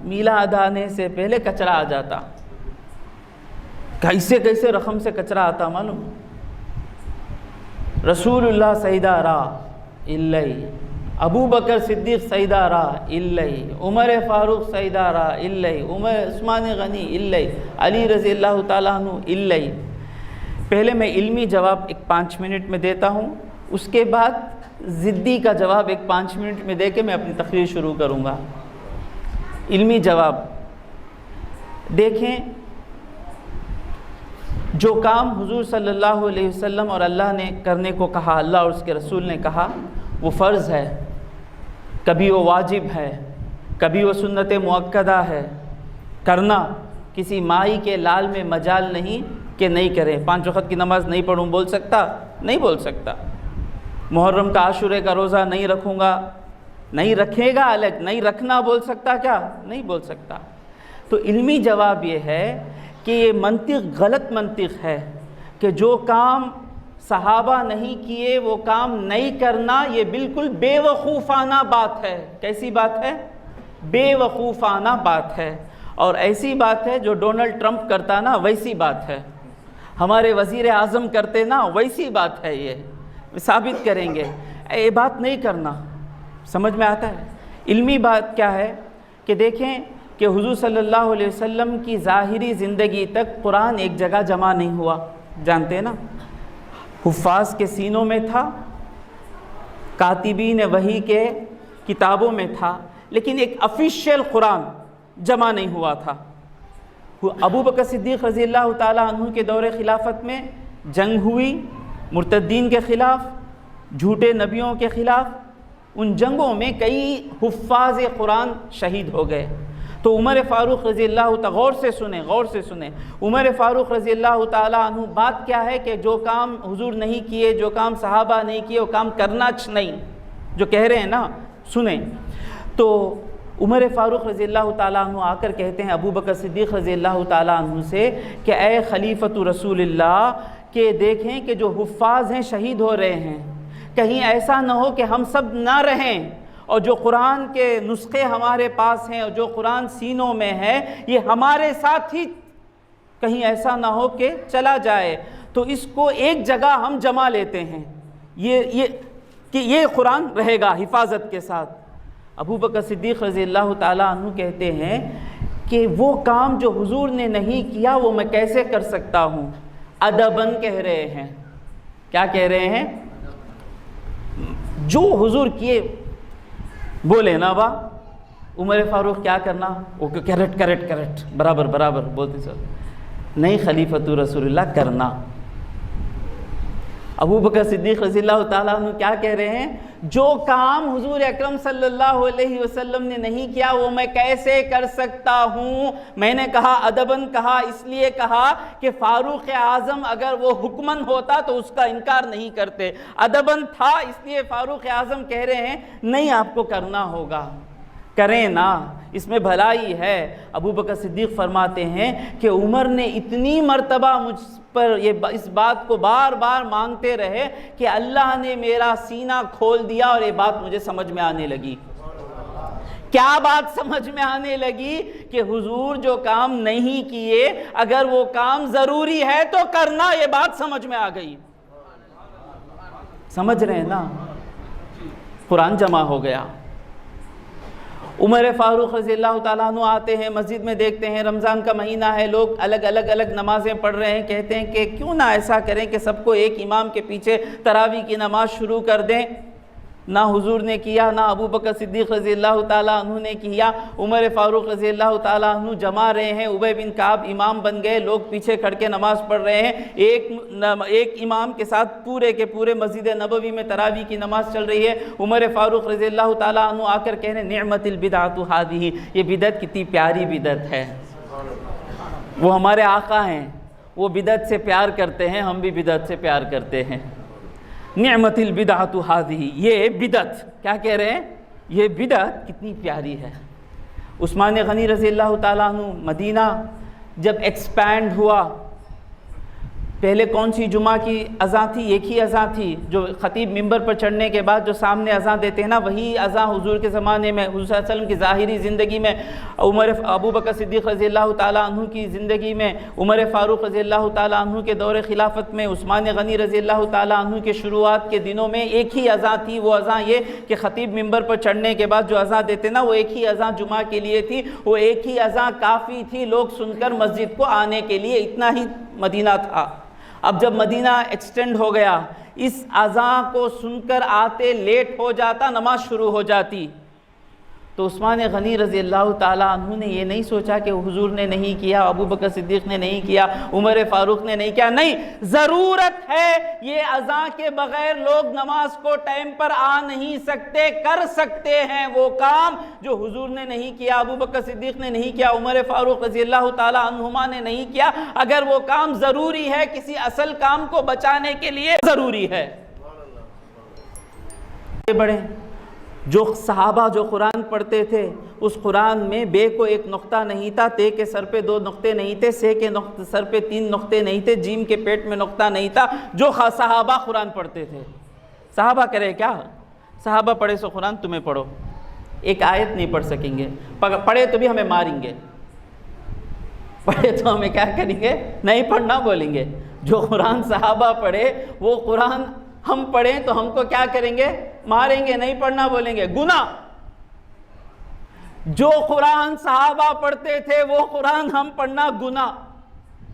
میلاد آنے سے پہلے کچرا آ جاتا. کیسے کیسے رقم سے کچرا آتا معلوم. رسول اللہ سیدہ را اللہی، ابو بکر صدیق سیدہ را اللہی، عمر فاروق سیدہ را اللہی، عثمان غنی اللہی، علی رضی اللہ تعالیٰ عنہ اللہی. پہلے میں علمی جواب ایک 5 منٹ میں دیتا ہوں، اس کے بعد ضدی کا جواب ایک 5 منٹ میں دے کے میں اپنی تقریر شروع کروں گا. علمی جواب دیکھیں، جو کام حضور صلی اللہ علیہ وسلم اور اللہ نے کرنے کو کہا، اللہ اور اس کے رسول نے کہا، وہ فرض ہے، کبھی وہ واجب ہے، کبھی وہ سنت مؤکدہ ہے. کرنا کسی مائی کے لال میں مجال نہیں کہ نہیں کرے. 5 وقت کی نماز نہیں پڑھوں بول سکتا؟ نہیں بول سکتا. محرم کا عاشورے کا روزہ نہیں رکھوں گا، نہیں رکھے گا الگ، نہیں رکھنا بول سکتا کیا؟ نہیں بول سکتا. تو علمی جواب یہ ہے کہ یہ منطق غلط منطق ہے کہ جو کام صحابہ نہیں کیے وہ کام نہیں کرنا، یہ بالکل بے وقوفانہ بات ہے. کیسی بات ہے؟ بے وقوفانہ بات ہے. اور ایسی بات ہے جو ڈونلڈ ٹرمپ کرتا نا ویسی بات ہے، ہمارے وزیر اعظم کرتے نا ویسی بات ہے. یہ ثابت کریں گے. یہ بات نہیں کرنا. سمجھ میں آتا ہے؟ علمی بات کیا ہے کہ دیکھیں کہ حضور صلی اللہ علیہ وسلم کی ظاہری زندگی تک قرآن ایک جگہ جمع نہیں ہوا. جانتے ہیں نا، حفاظ کے سینوں میں تھا، کاتبین وحی کے کتابوں میں تھا، لیکن ایک آفیشیل قرآن جمع نہیں ہوا تھا. ابو بکر صدیق رضی اللہ تعالیٰ عنہ کے دور خلافت میں جنگ ہوئی مرتدین کے خلاف، جھوٹے نبیوں کے خلاف. ان جنگوں میں کئی حفاظ قرآن شہید ہو گئے. تو عمر فاروق رضی اللہ تعالیٰ، غور سے سنیں، عمر فاروق رضی اللہ تعالیٰ عنہ، بات کیا ہے کہ جو کام حضور نہیں کیے، جو کام صحابہ نہیں کیے، وہ کام کرنا نہیں، جو کہہ رہے ہیں نا، سنیں. تو عمر فاروق رضی اللہ تعالیٰ عنہ آ کر کہتے ہیں ابو بکر صدیق رضی اللہ تعالیٰ عنہ سے کہ اے خلیفۃ رسول اللہ، کہ دیکھیں کہ جو حفاظ ہیں شہید ہو رہے ہیں، کہیں ایسا نہ ہو کہ ہم سب نہ رہیں، اور جو قرآن کے نسخے ہمارے پاس ہیں اور جو قرآن سینوں میں ہے یہ ہمارے ساتھ ہی کہیں ایسا نہ ہو کہ چلا جائے. تو اس کو ایک جگہ ہم جمع لیتے ہیں، کہ یہ قرآن رہے گا حفاظت کے ساتھ. ابو بکر صدیق رضی اللہ تعالیٰ عنہ کہتے ہیں کہ وہ کام جو حضور نے نہیں کیا وہ میں کیسے کر سکتا ہوں. ادباً کہہ رہے ہیں. کیا کہہ رہے ہیں؟ جو حضور کیے بولے نا با. عمر فاروق کیا کرنا؟ وہ کریکٹ برابر بولتے سر. نہیں، خلیفۃ رسول اللہ کرنا. ابو بکر صدیق رضی اللہ تعالیٰ عنہ کیا کہہ رہے ہیں؟ جو کام حضور اکرم صلی اللہ علیہ وسلم نے نہیں کیا وہ میں کیسے کر سکتا ہوں. میں نے کہا ادباً کہا، اس لیے کہا کہ فاروق اعظم اگر وہ حکمن ہوتا تو اس کا انکار نہیں کرتے. ادباً تھا، اس لیے فاروق اعظم کہہ رہے ہیں نہیں آپ کو کرنا ہوگا. کریں نا، اس میں بھلائی ہے. ابو بکر صدیق فرماتے ہیں کہ عمر نے اتنی مرتبہ مجھ پر اس بات کو بار بار مانگتے رہے کہ اللہ نے میرا سینہ کھول دیا اور یہ بات مجھے سمجھ میں آنے لگی. کیا بات سمجھ میں آنے لگی؟ کہ حضور جو کام نہیں کیے اگر وہ کام ضروری ہے تو کرنا. یہ بات سمجھ میں آ گئی. سمجھ رہے ہیں نا؟ قرآن جمع ہو گیا. عمر فاروق رضی اللہ تعالیٰ عنہ آتے ہیں مسجد میں، دیکھتے ہیں رمضان کا مہینہ ہے، لوگ الگ نمازیں پڑھ رہے ہیں. کہتے ہیں کہ کیوں نہ ایسا کریں کہ سب کو ایک امام کے پیچھے تراویح کی نماز شروع کر دیں. نہ حضور نے کیا، نہ ابو بکر صدیق رضی اللہ تعالیٰ عنہ نے کیا. عمر فاروق رضی اللہ تعالیٰ عنہ جما رہے ہیں، ابی بن کعب امام بن گئے، لوگ پیچھے کھڑ کے نماز پڑھ رہے ہیں. ایک امام کے ساتھ پورے کے پورے مسجد نبوی میں تراویح کی نماز چل رہی ہے. عمر فاروق رضی اللہ تعالیٰ عنہ آ کر کہہ رہے ہیں نعمت البدعۃ ھذہ، یہ بدعت کتنی پیاری بدعت ہے. وہ ہمارے آقا ہیں، وہ بدعت سے پیار کرتے ہیں، ہم بھی بدعت سے پیار کرتے ہیں. نعمت البدعۃ ھذہ، یہ بدعت کیا کہہ رہے ہیں؟ یہ بدعت کتنی پیاری ہے. عثمان غنی رضی اللہ تعالیٰ عنہ مدینہ جب ایکسپینڈ ہوا پہلے کون سی جمعہ کی اذان تھی؟ ایک ہی اذان تھی، جو خطیب ممبر پر چڑھنے کے بعد جو سامنے اذان دیتے ہیں نا، وہی اذان حضور کے زمانے میں، حضور صلی اللہ علیہ وسلم کی ظاہری زندگی میں، ابو بکر صدیق رضی اللہ تعالیٰ عنہ کی زندگی میں، عمر فاروق رضی اللہ تعالیٰ عنہ کے دور خلافت میں، عثمان غنی رضی اللہ تعالیٰ عنہ کے شروعات کے دنوں میں ایک ہی اذان تھی۔ وہ اذان یہ کہ خطیب ممبر پر چڑھنے کے بعد جو اذان دیتے نا، وہ ایک ہی اذان جمعہ کے لیے تھی، وہ ایک ہی اذان کافی تھی لوگ سن کر مسجد کو آنے کے لیے، اتنا ہی مدینہ تھا۔ اب جب مدینہ ایکسٹینڈ ہو گیا، اس اذان کو سن کر آتے لیٹ ہو جاتا، نماز شروع ہو جاتی، تو عثمان غنی رضی اللہ تعالیٰ عنہ نے یہ نہیں سوچا کہ حضور نے نہیں کیا، ابو بکر صدیق نے نہیں کیا، عمر فاروق نے نہیں کیا، نہیں، ضرورت ہے، یہ اذان کے بغیر لوگ نماز کو ٹائم پر آ نہیں سکتے، کر سکتے ہیں وہ کام جو حضور نے نہیں کیا، ابو بکر صدیق نے نہیں کیا، عمر فاروق رضی اللہ تعالیٰ عنہما نے نہیں کیا، اگر وہ کام ضروری ہے، کسی اصل کام کو بچانے کے لیے ضروری ہے۔ بڑے جو صحابہ جو قرآن پڑھتے تھے، اس قرآن میں بے کو ایک نقطہ نہیں تھا، تے کے سر پہ 2 نقطے نہیں تھے، سے کے سر پہ 3 نقطے نہیں تھے، جیم کے پیٹ میں نقطہ نہیں تھا، جو صحابہ قرآن پڑھتے تھے۔ صحابہ کرے کیا؟ صحابہ پڑھے سو قرآن تمہیں پڑھو، ایک آیت نہیں پڑھ سکیں گے، پڑھے تو بھی ہمیں ماریں گے، پڑھے تو ہمیں کیا کریں گے؟ نہیں پڑھنا بولیں گے۔ جو قرآن صحابہ پڑھے، وہ قرآن ہم پڑھیں تو ہم کو کیا کریں گے؟ ماریں گے، نہیں پڑھنا بولیں گے، گناہ۔ جو قرآن صحابہ پڑھتے تھے وہ قرآن ہم پڑھنا گناہ،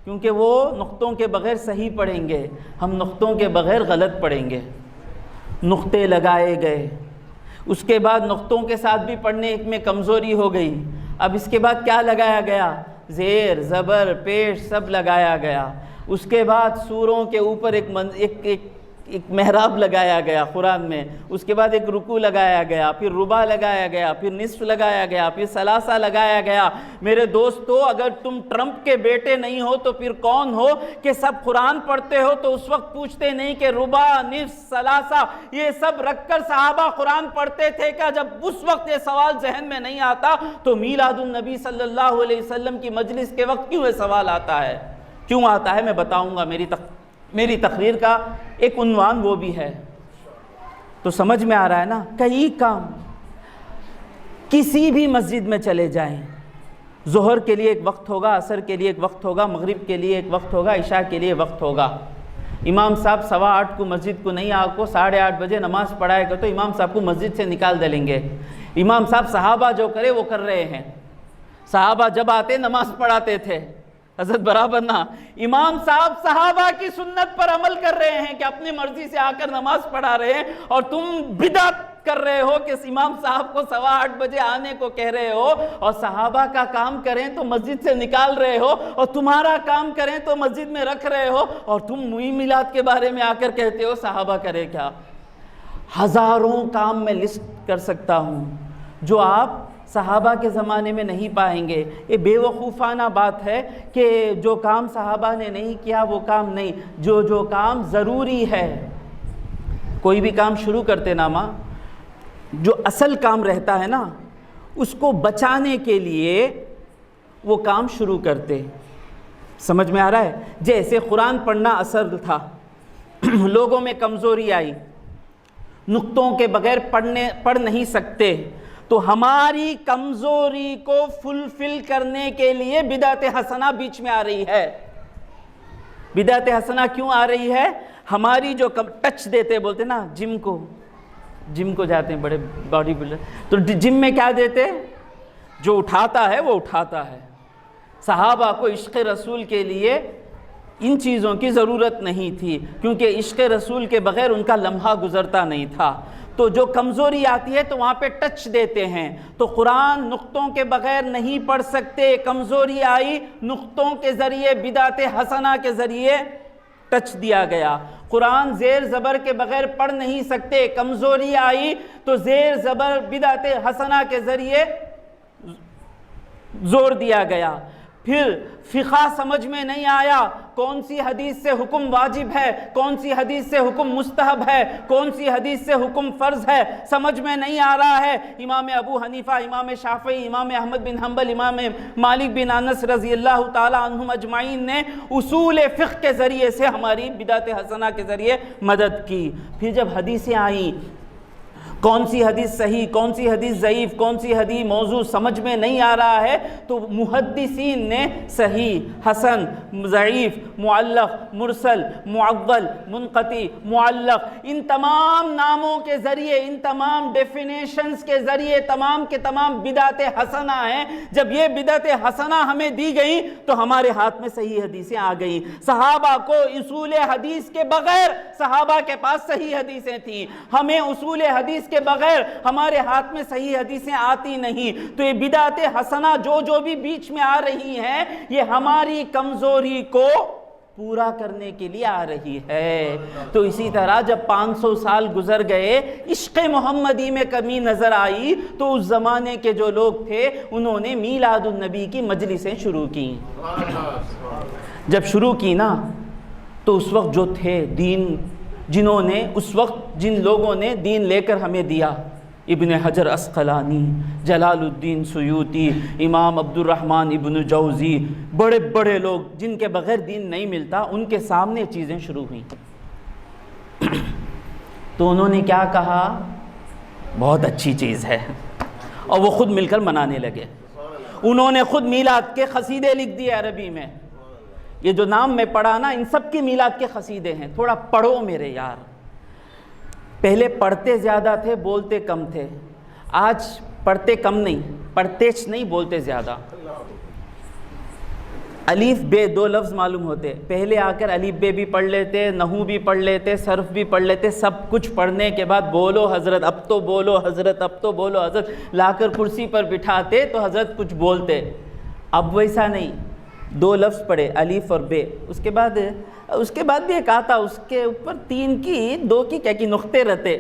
کیونکہ وہ نقطوں کے بغیر صحیح پڑھیں گے، ہم نقطوں کے بغیر غلط پڑھیں گے۔ نقطے لگائے گئے، اس کے بعد نقطوں کے ساتھ بھی پڑھنے میں کمزوری ہو گئی، اب اس کے بعد کیا لگایا گیا؟ زیر، زبر، پیش سب لگایا گیا۔ اس کے بعد سوروں کے اوپر ایک محراب لگایا گیا قرآن میں، اس کے بعد ایک رکوع لگایا گیا، پھر ربع لگایا گیا، پھر نصف لگایا گیا، پھر ثلاثہ لگایا گیا۔ میرے دوستو، اگر تم ٹرمپ کے بیٹے نہیں ہو تو پھر کون ہو کہ سب قرآن پڑھتے ہو تو اس وقت پوچھتے نہیں کہ ربع، نصف، ثلاثہ یہ سب رکھ کر صحابہ قرآن پڑھتے تھے کیا؟ جب اس وقت یہ سوال ذہن میں نہیں آتا تو میلاد النبی صلی اللہ علیہ وسلم کی مجلس کے وقت کیوں یہ سوال آتا ہے؟ کیوں آتا ہے میں بتاؤں گا، میری تقریر کا ایک عنوان وہ بھی ہے، تو سمجھ میں آ رہا ہے نا۔ کئی کام کسی بھی مسجد میں چلے جائیں، ظہر کے لیے ایک وقت ہوگا، عصر کے لیے ایک وقت ہوگا، مغرب کے لیے ایک وقت ہوگا، عشاء کے لیے وقت ہوگا۔ امام صاحب 8:15 کو مسجد کو نہیں، آپ کو 8:30 بجے نماز پڑھائے گا تو امام صاحب کو مسجد سے نکال دیں گے۔ امام صاحب صحابہ جو کرے وہ کر رہے ہیں، صحابہ جب آتے نماز پڑھاتے تھے، حضرت برابر نہ، امام صاحب صحابہ کی سنت پر عمل کر رہے ہیں کہ اپنی مرضی سے آ کر نماز پڑھا رہے ہیں، اور تم بدعت کر رہے ہو کہ امام صاحب کو 8:15 بجے آنے کو کہہ رہے ہو، اور صحابہ کا کام کریں تو مسجد سے نکال رہے ہو، اور تمہارا کام کریں تو مسجد میں رکھ رہے ہو، اور تم معین میلاد کے بارے میں آ کر کہتے ہو صحابہ کرے کیا؟ ہزاروں کام میں لسٹ کر سکتا ہوں جو آپ صحابہ کے زمانے میں نہیں پائیں گے۔ یہ بے وقوفانہ بات ہے کہ جو کام صحابہ نے نہیں کیا وہ کام نہیں، جو کام ضروری ہے۔ کوئی بھی کام شروع کرتے نا ماں، جو اصل کام رہتا ہے نا اس کو بچانے کے لیے وہ کام شروع کرتے۔ سمجھ میں آ رہا ہے؟ جیسے قرآن پڑھنا اصل تھا، لوگوں میں کمزوری آئی، نقطوں کے بغیر پڑھ نہیں سکتے، تو ہماری کمزوری کو فلفل کرنے کے لیے بدعت حسنہ بیچ میں آ رہی ہے۔ بدعت حسنہ کیوں آ رہی ہے؟ ہماری جو ٹچ دیتے، بولتے نا جم کو جاتے ہیں بڑے باڈی بلڈر، تو جم میں کیا دیتے؟ جو اٹھاتا ہے وہ اٹھاتا ہے۔ صحابہ کو عشق رسول کے لیے ان چیزوں کی ضرورت نہیں تھی، کیونکہ عشق رسول کے بغیر ان کا لمحہ گزرتا نہیں تھا۔ تو جو کمزوری آتی ہے تو وہاں پہ ٹچ دیتے ہیں۔ تو قرآن نقطوں کے بغیر نہیں پڑھ سکتے، کمزوری آئی نقطوں کے ذریعے، بدعت حسنہ کے ذریعے ٹچ دیا گیا۔ قرآن زیر زبر کے بغیر پڑھ نہیں سکتے، کمزوری آئی تو زیر زبر بدعت حسنہ کے ذریعے زور دیا گیا۔ پھر فقہ سمجھ میں نہیں آیا، کون سی حدیث سے حکم واجب ہے، کون سی حدیث سے حکم مستحب ہے، کون سی حدیث سے حکم فرض ہے، سمجھ میں نہیں آ رہا ہے۔ امام ابو حنیفہ، امام شافعی، امام احمد بن حنبل، امام مالک بن انس رضی اللہ تعالی عنہم اجمعین نے اصول فقہ کے ذریعے سے ہماری بدعت حسنہ کے ذریعے مدد کی۔ پھر جب حدیثیں آئیں، کون سی حدیث صحیح، کون سی حدیث ضعیف، کون سی حدیث موضوع سمجھ میں نہیں آ رہا ہے، تو محدثین نے صحیح، حسن، ضعیف، معلق، مرسل، معول، منقطع، معلق، ان تمام ناموں کے ذریعے، ان تمام ڈیفینیشنز کے ذریعے تمام کے تمام بدعت حسنہ ہیں۔ جب یہ بدعت حسنہ ہمیں دی گئیں تو ہمارے ہاتھ میں صحیح حدیثیں آ گئیں۔ صحابہ کو اصول حدیث کے بغیر، صحابہ کے پاس صحیح حدیثیں تھیں، ہمیں اصول حدیث کے بغیر ہمارے ہاتھ میں صحیح حدیثیں آتی نہیں۔ تو یہ بدعت حسنہ جو بھی بیچ میں آ رہی ہیں، یہ ہماری کمزوری کو پورا کرنے کے لیے آ رہی ہے۔ تو اسی طرح جب 500 سال گزر گئے، عشق محمدی میں کمی نظر آئی، تو اس زمانے کے جو لوگ تھے انہوں نے میلاد النبی کی مجلسیں شروع کی۔ جب شروع کی نا، تو اس وقت جو تھے دین، جنہوں نے اس وقت جن لوگوں نے دین لے کر ہمیں دیا، ابن حجر عسقلانی، جلال الدین سیوطی، امام عبد الرحمن ابن جوزی، بڑے بڑے لوگ جن کے بغیر دین نہیں ملتا، ان کے سامنے چیزیں شروع ہوئیں۔ تو انہوں نے کیا کہا؟ بہت اچھی چیز ہے، اور وہ خود مل کر منانے لگے۔ انہوں نے خود میلاد کے قصیدے لکھ دیے عربی میں۔ یہ جو نام میں پڑھا نا، ان سب کے میلاد کے قصیدے ہیں، تھوڑا پڑھو میرے یار۔ پہلے پڑھتے زیادہ تھے، بولتے کم تھے۔ آج پڑھتے کم نہیں، پڑھتے نہیں، بولتے زیادہ۔ الف بے دو لفظ معلوم ہوتے، پہلے آ کر الف بے بھی پڑھ لیتے، نحو بھی پڑھ لیتے، صرف بھی پڑھ لیتے، سب کچھ پڑھنے کے بعد بولو حضرت، اب تو بولو حضرت، اب تو بولو حضرت، لا کر کرسی پر بٹھاتے تو حضرت کچھ بولتے۔ اب ویسا نہیں، دو لفظ پڑھے، الف اور بے، اس کے بعد بھی ایک آتا، اس کے اوپر 3 کی 2 کی کیا کی نقطے رہتے،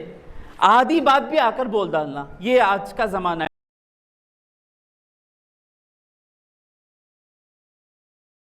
آدھی بات بھی آ کر بول ڈالنا۔ یہ آج کا زمانہ ہے۔